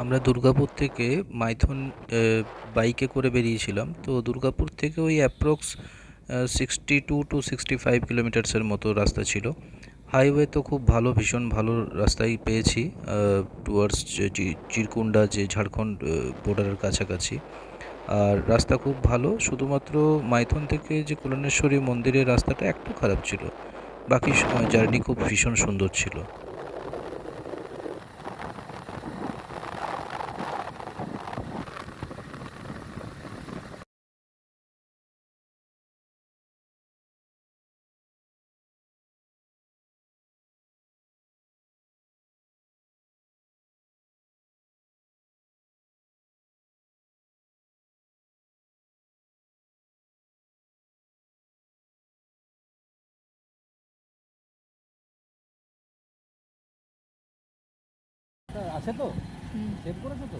আমরা দুর্গাপুর থেকে মাইথন বাইকে করে বেরিয়েছিলাম। তো দুর্গাপুর থেকে ওই অ্যাপ্রক্স 62 to 65 কিলোমিটার্সের মতো রাস্তা ছিল। হাইওয়ে তো খুব ভালো, ভীষণ ভালো রাস্তাই পেয়েছি টুয়ার্ডস চিরকুন্ডা, যে ঝাড়খণ্ড বর্ডারের কাছাকাছি। আর রাস্তা খুব ভালো, শুধুমাত্র মাইথন থেকে যে কল্যাণেশ্বরী মন্দিরের রাস্তাটা একটু খারাপ ছিল। বাকি জার্নি খুব ভীষণ সুন্দর ছিল। আছে তো, সেভ করেছো তো?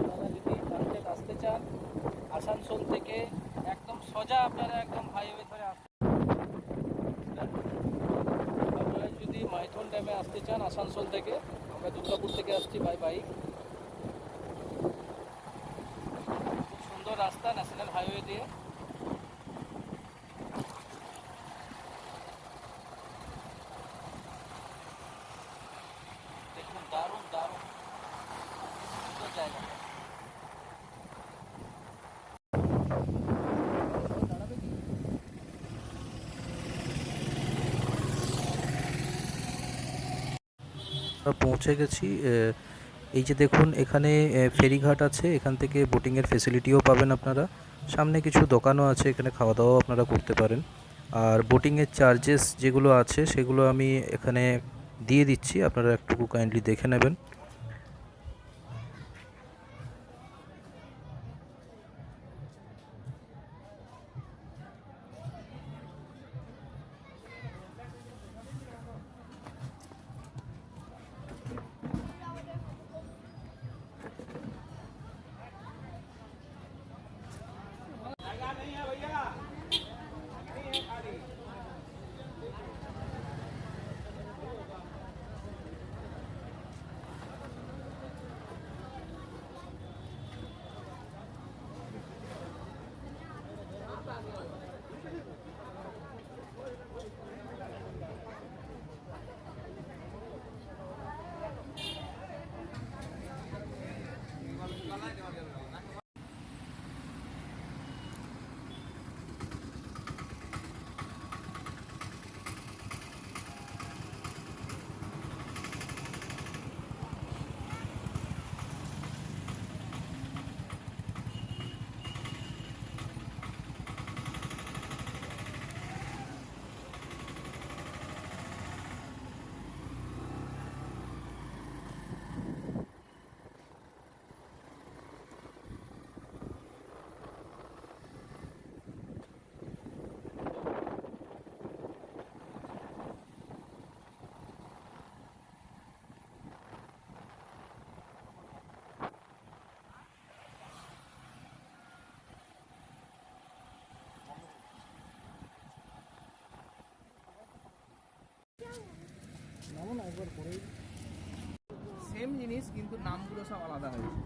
আপনারা যদি কন্টেন্ট আসতে চান আসানসোল থেকে একদম সোজা আপনারা একদম হাইওয়ে ধরে আসতে, আপনারা যদি মাইথন ড্যামে আসতে চান আসানসোল থেকে, আমরা দুর্গাপুর থেকে আসছি বাই বাইক। খুব সুন্দর রাস্তা, ন্যাশনাল হাইওয়ে দিয়ে। দেখুন, দারুণ দারুণ সুন্দর জায়গা। আমরা পৌঁছে গেছি। এই যে দেখুন, এখানে ফেরিঘাট আছে, এখান থেকে বোটিংয়ের ফেসিলিটিও পাবেন আপনারা। সামনে কিছু দোকানও আছে, এখানে খাওয়া দাওয়াও আপনারা করতে পারেন। আর বোটিংয়ের চার্জেস যেগুলো আছে সেগুলো আমি এখানে দিয়ে দিচ্ছি, আপনারা একটু কাইন্ডলি দেখে নেবেন। সেম জিনিস কিন্তু নামগুলো সব আলাদা হয়েছে।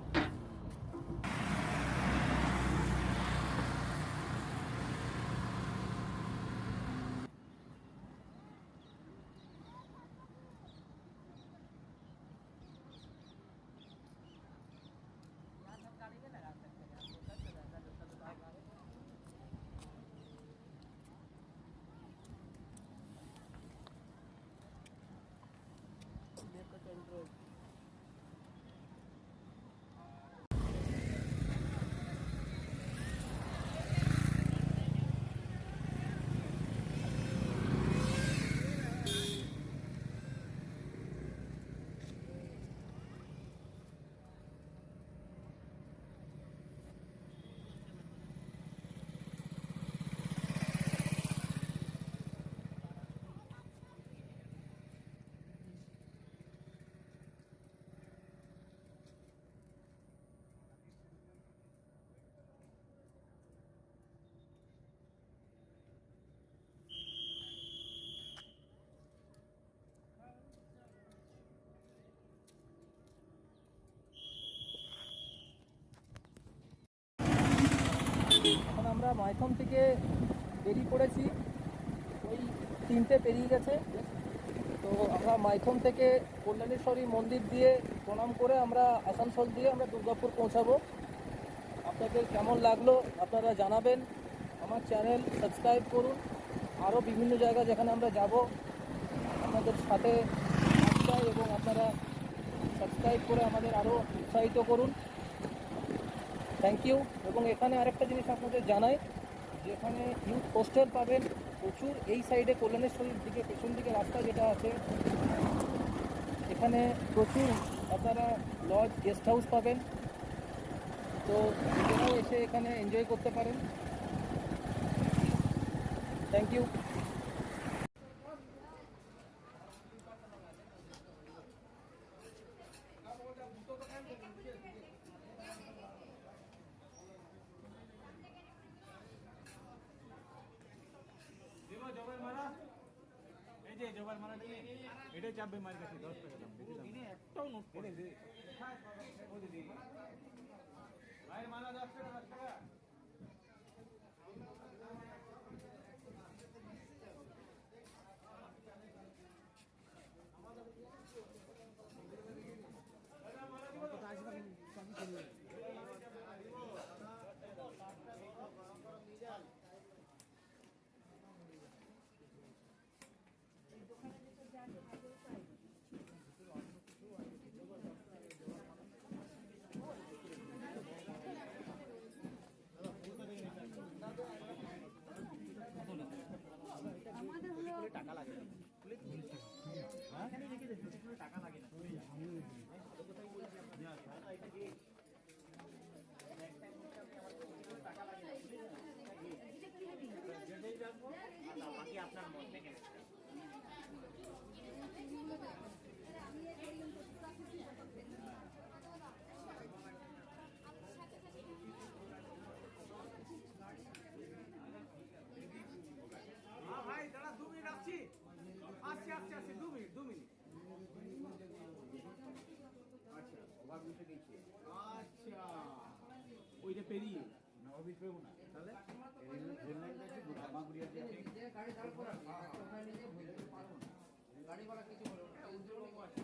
এখন আমরা মাইথন থেকে বেরিয়ে পড়েছি, ওই 3টে পেরিয়ে গেছে। তো আমরা মাইথন থেকে কল্যাণেশ্বরী মন্দির দিয়ে প্রণাম করে আমরা আসানসোল দিয়ে আমরা দুর্গাপুর পৌঁছাবো। আপনাদের কেমন লাগলো আপনারা জানাবেন। আমার চ্যানেল সাবস্ক্রাইব করুন, আরও বিভিন্ন জায়গা যেখানে আমরা যাব আপনাদের সাথে থাকতে এবং আপনারা সাবস্ক্রাইব করে আমাদের আরও উৎসাহিত করুন। Thank you. এবং এখানে আরেকটা জিনিস আপনাদের জানাই, যে এখানে ইউথ হোস্টেল পাবেন প্রচুর। এই সাইডে কল্যাণেশ্বরীর দিকে পেছন দিকে রাস্তা যেটা আছে, এখানে প্রচুর আপনারা লজ গেস্ট হাউস পাবেন। তো নিজেরাও এসে এখানে এনজয় করতে পারেন। Thank you. জবার মারা এই যে জবার মারা এটাই চাপবে মার কাছে 10 টাকা দাম বেশি দাম একটাও নোট করে দে ভাই মারা 10 টাকা 10 টাকা টাকা লাগে টাকা লাগে না বাকি আপনার মন দেখে ভাই দাঁড়া 2 মিনিট আসছি আসছি আসছি আসছি 2 মিনিট 2 মিনিট আচ্ছা ওভার বুঝে গেছি আচ্ছা ওইটা পেরিয়ে না অফিস পেও না তাহলে রেল লাইন আছে গুড়ামাগুড়িয়া আছে গাড়ি দাঁড় করা ওখানে নিয়ে বলতে পারবো না গাড়ি ভাড়া কিছু বলবো না উদ্যোগ আছে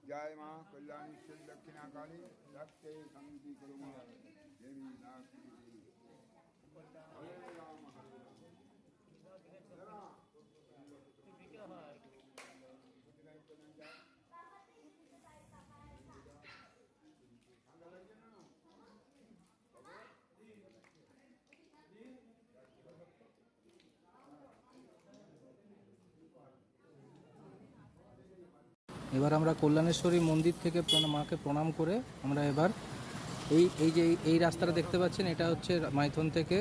जय माँ कल्याणी श्री दक्षिणा काली रक्ते संगति करो माँ देवी नाथ की देवी। हरे राम এবার আমরা কল্যাণেশ্বরী মন্দির থেকে মাকে প্রণাম করে আমরা এবার এই রাস্তাটা দেখতে পাচ্ছেন, এটা হচ্ছে মাইথন থেকে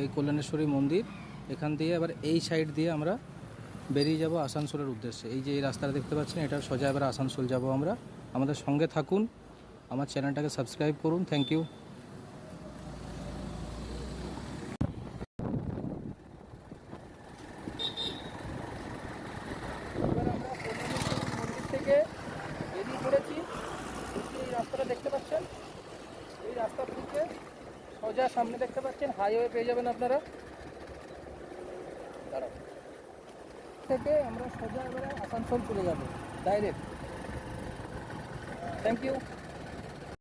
এই কল্যাণেশ্বরী মন্দির। এখান দিয়ে এবার এই সাইড দিয়ে আমরা বেরিয়ে যাব আসানসোলের উদ্দেশ্যে। এই যে এই রাস্তাটা দেখতে পাচ্ছেন, এটা সোজা এবার আসানসোল যাব আমরা। আমাদের সঙ্গে থাকুন, আমার চ্যানেলটাকে সাবস্ক্রাইব করুন। Thank you. এবার আমরা কল্যাণেশ্বরী মন্দির থেকে বেরিয়ে পড়েছি। এই রাস্তাটা দেখতে পাচ্ছেন, এই রাস্তা থেকে সোজা সামনে দেখতে পাচ্ছেন হাইওয়ে পেয়ে যাবেন আপনারা। দাঁড়ান, থেকে আমরা সোজা এবারে আসানসোল চলে যাব ডাইরেক্ট। Thank you.